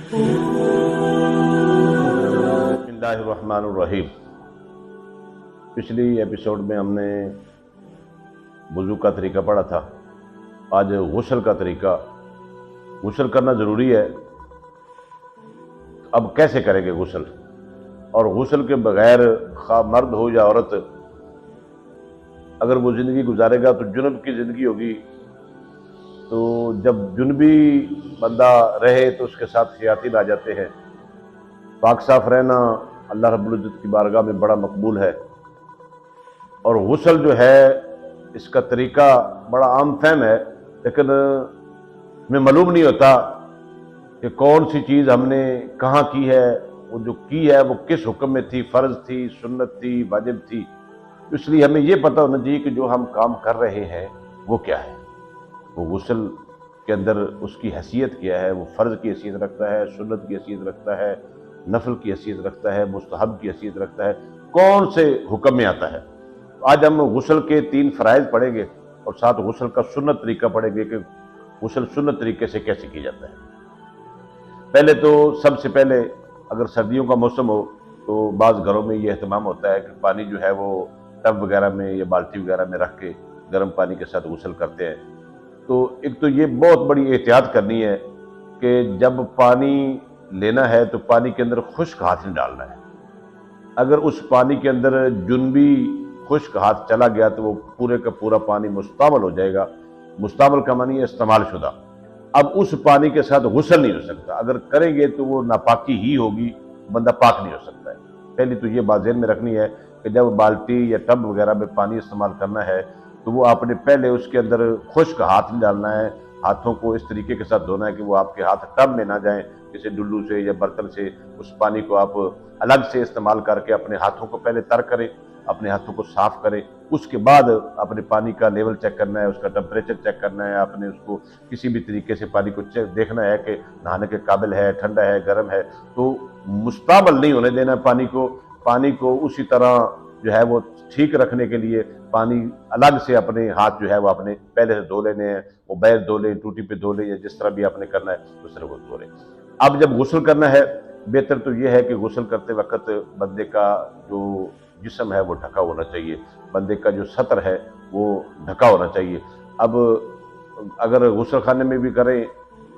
بسم اللہ الرحمن الرحیم۔ پچھلی ایپیسوڈ میں ہم نے وضو کا طریقہ پڑھا تھا۔ آج غسل کا طریقہ۔ غسل کرنا ضروری ہے، اب کیسے کریں گے غسل؟ اور غسل کے بغیر خواہ مرد ہو یا عورت اگر وہ زندگی گزارے گا تو جنب کی زندگی ہوگی، تو جب جنبی بندہ رہے تو اس کے ساتھ شیاطین آ جاتے ہیں۔ پاک صاف رہنا اللہ رب العزت کی بارگاہ میں بڑا مقبول ہے، اور غسل جو ہے اس کا طریقہ بڑا عام فہم ہے، لیکن ہمیں معلوم نہیں ہوتا کہ کون سی چیز ہم نے کہاں کی ہے، وہ جو کی ہے وہ کس حکم میں تھی، فرض تھی، سنت تھی، واجب تھی۔ اس لیے ہمیں یہ پتہ ہونا چاہیے کہ جو ہم کام کر رہے ہیں وہ کیا ہے، وہ غسل کے اندر اس کی حیثیت کیا ہے، وہ فرض کی حیثیت رکھتا ہے، سنت کی حیثیت رکھتا ہے، نفل کی حیثیت رکھتا ہے، مستحب کی حیثیت رکھتا ہے، کون سے حکم میں آتا ہے۔ آج ہم غسل کے 3 فرائض پڑھیں گے اور ساتھ غسل کا سنت طریقہ پڑھیں گے کہ غسل سنت طریقے سے کیسے کیا جاتا ہے۔ پہلے تو سب سے پہلے اگر سردیوں کا موسم ہو تو بعض گھروں میں یہ اہتمام ہوتا ہے کہ پانی جو ہے وہ ٹب وغیرہ میں یا بالٹی وغیرہ میں رکھ کے گرم پانی کے ساتھ غسل کرتے ہیں۔ تو ایک تو یہ بہت بڑی احتیاط کرنی ہے کہ جب پانی لینا ہے تو پانی کے اندر خشک ہاتھ نہیں ڈالنا ہے۔ اگر اس پانی کے اندر جنبی خشک ہاتھ چلا گیا تو وہ پورے کا پورا پانی مستعمل ہو جائے گا۔ مستعمل کا معنی ہے استعمال شدہ۔ اب اس پانی کے ساتھ غسل نہیں ہو سکتا، اگر کریں گے تو وہ ناپاکی ہی ہوگی، بندہ پاک نہیں ہو سکتا ہے۔ پہلی تو یہ بات ذہن میں رکھنی ہے کہ جب بالٹی یا ٹب وغیرہ میں پانی استعمال کرنا ہے تو وہ آپ نے پہلے اس کے اندر خشک ہاتھ نہیں ڈالنا ہے، ہاتھوں کو اس طریقے کے ساتھ دھونا ہے کہ وہ آپ کے ہاتھ ٹب میں نہ جائیں، کسی ڈلو سے یا برتن سے اس پانی کو آپ الگ سے استعمال کر کے اپنے ہاتھوں کو پہلے تر کریں، اپنے ہاتھوں کو صاف کریں، اس کے بعد اپنے پانی کا لیول چیک کرنا ہے، اس کا ٹمپریچر چیک کرنا ہے، آپ نے اس کو کسی بھی طریقے سے پانی کو دیکھنا ہے کہ نہانے کے قابل ہے، ٹھنڈا ہے، گرم ہے، تو مستعمل نہیں ہونے دینا پانی کو اسی طرح جو ہے وہ ٹھیک رکھنے کے لیے پانی الگ سے اپنے ہاتھ جو ہے وہ اپنے پہلے سے دھو لینے ہیں، وہ بیر دھو لیں، ٹوٹی پہ دھو لیں، یا جس طرح بھی آپ نے کرنا ہے اس طرح وہ دھو لیں۔ اب جب غسل کرنا ہے، بہتر تو یہ ہے کہ غسل کرتے وقت بندے کا جو جسم ہے وہ ڈھکا ہونا چاہیے، بندے کا جو سطر ہے وہ ڈھکا ہونا چاہیے۔ اب اگر غسل خانے میں بھی کریں،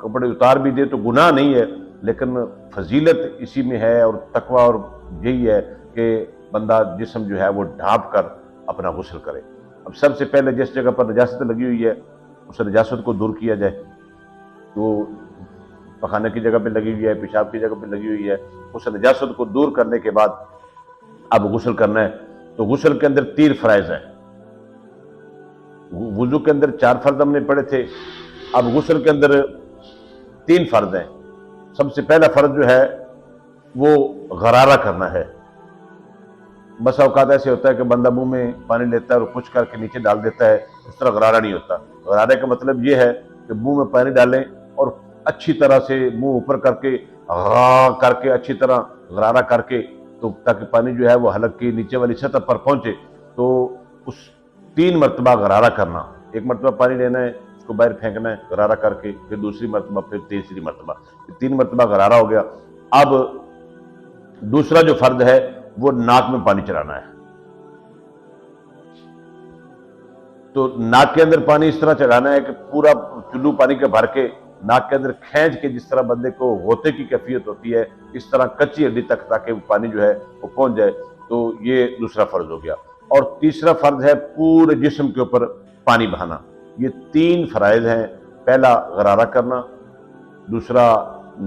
کپڑے اتار بھی دے تو گناہ نہیں ہے، لیکن فضیلت اسی میں ہے اور تقویٰ اور یہی ہے کہ بندہ جسم جو ہے وہ ڈھانپ کر اپنا غسل کرے۔ اب سب سے پہلے جس جگہ پر نجاست لگی ہوئی ہے اس نجاست کو دور کیا جائے، تو پخانے کی جگہ پہ لگی ہوئی ہے، پیشاب کی جگہ پہ لگی ہوئی ہے، اس نجاست کو دور کرنے کے بعد اب غسل کرنا ہے۔ تو غسل کے اندر 3 فرائض ہیں۔ وضو کے اندر 4 فرض ہم نے پڑھے تھے، اب غسل کے اندر 3 فرض ہیں۔ سب سے پہلا فرض جو ہے وہ غرارہ کرنا ہے۔ بس اوقات ایسے ہوتا ہے کہ بندہ منہ میں پانی لیتا ہے اور کچھ کر کے نیچے ڈال دیتا ہے، اس طرح غرارہ نہیں ہوتا۔ غرارے کا مطلب یہ ہے کہ منہ میں پانی ڈالیں اور اچھی طرح سے منہ اوپر کر کے کر کے اچھی طرح غرارہ کر کے، تو تاکہ پانی جو ہے وہ حلق کی نیچے والی سطح پر پہنچے، تو اس 3 مرتبہ غرارہ کرنا۔ ایک مرتبہ پانی لینا ہے، اس کو باہر پھینکنا ہے غرارہ کر کے، پھر دوسری مرتبہ، پھر تیسری مرتبہ، 3 مرتبہ غرارہ ہو گیا۔ اب دوسرا جو فرض ہے وہ ناک میں پانی چلانا ہے۔ تو ناک کے اندر پانی اس طرح چلانا ہے کہ پورا چلو پانی کے بھر کے ناک کے اندر کھینچ کے، جس طرح بندے کو غوطے کی کیفیت ہوتی ہے اس طرح کچی ہڈی تک، تاکہ وہ پانی جو ہے وہ پہنچ جائے۔ تو یہ دوسرا فرض ہو گیا۔ اور تیسرا فرض ہے پورے جسم کے اوپر پانی بہانا۔ یہ 3 فرائض ہیں، پہلا غرارہ کرنا، دوسرا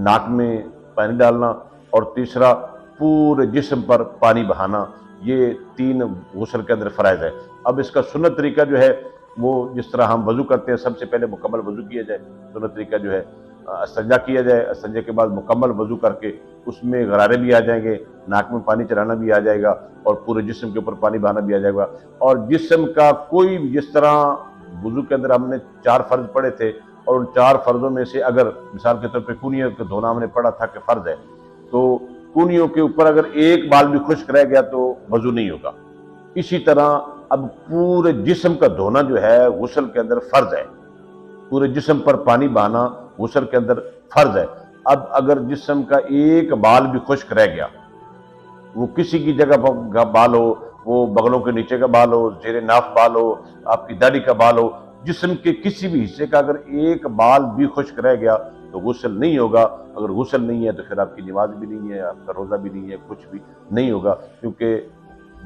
ناک میں پانی ڈالنا، اور تیسرا پورے جسم پر پانی بہانا۔ یہ 3 غسل کے اندر فرائض ہے۔ اب اس کا سنت طریقہ جو ہے وہ جس طرح ہم وضو کرتے ہیں، سب سے پہلے مکمل وضو کیا جائے۔ سنت طریقہ جو ہے استنجا کیا جائے، استنجا کے بعد مکمل وضو کر کے اس میں غرارے بھی آ جائیں گے، ناک میں پانی چلانا بھی آ جائے گا، اور پورے جسم کے اوپر پانی بہانا بھی آ جائے گا۔ اور جسم کا کوئی، جس طرح وضو کے اندر ہم نے 4 فرض پڑھے تھے، اور ان 4 فرضوں میں سے اگر مثال کے طور پہ کونیوں کو دھونا ہم نے پڑھا تھا کہ فرض ہے، تو کونیوں کے اوپر اگر ایک بال بھی خشک رہ گیا تو وضو نہیں ہوگا۔ اسی طرح اب پورے جسم کا دھونا جو ہے غسل کے اندر فرض ہے، پورے جسم پر پانی بہانا غسل کے اندر فرض ہے۔ اب اگر جسم کا ایک بال بھی خشک رہ گیا، وہ کسی کی جگہ پر بال ہو، وہ بغلوں کے نیچے کا بال ہو، زیر ناف بال ہو، آپ کی داڑھی کا بال ہو، جسم کے کسی بھی حصے کا اگر ایک بال بھی خشک رہ گیا تو غسل نہیں ہوگا۔ اگر غسل نہیں ہے تو پھر آپ کی نماز بھی نہیں ہے، آپ کا روزہ بھی نہیں ہے، کچھ بھی نہیں ہوگا، کیونکہ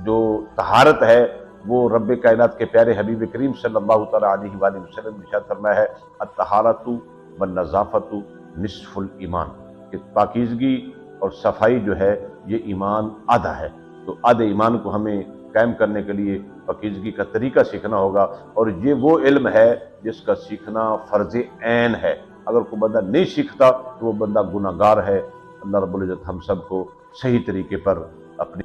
جو طہارت ہے وہ رب کائنات کے پیارے حبیب کریم صلی اللہ تعالیٰ علیہ وآلہ وسلم نے ارشاد فرمایا ہے، الطہارۃ والنظافۃ نصف الایمان، کہ پاکیزگی اور صفائی جو ہے یہ ایمان آدھا ہے۔ تو آدھے ایمان کو ہمیں قائم کرنے کے لیے پاکیزگی کا طریقہ سیکھنا ہوگا، اور یہ وہ علم ہے جس کا سیکھنا فرض عین ہے۔ اگر کوئی بندہ نہیں سیکھتا تو وہ بندہ گناہ گار ہے۔ اللہ رب العزت ہم سب کو صحیح طریقے پر اپنی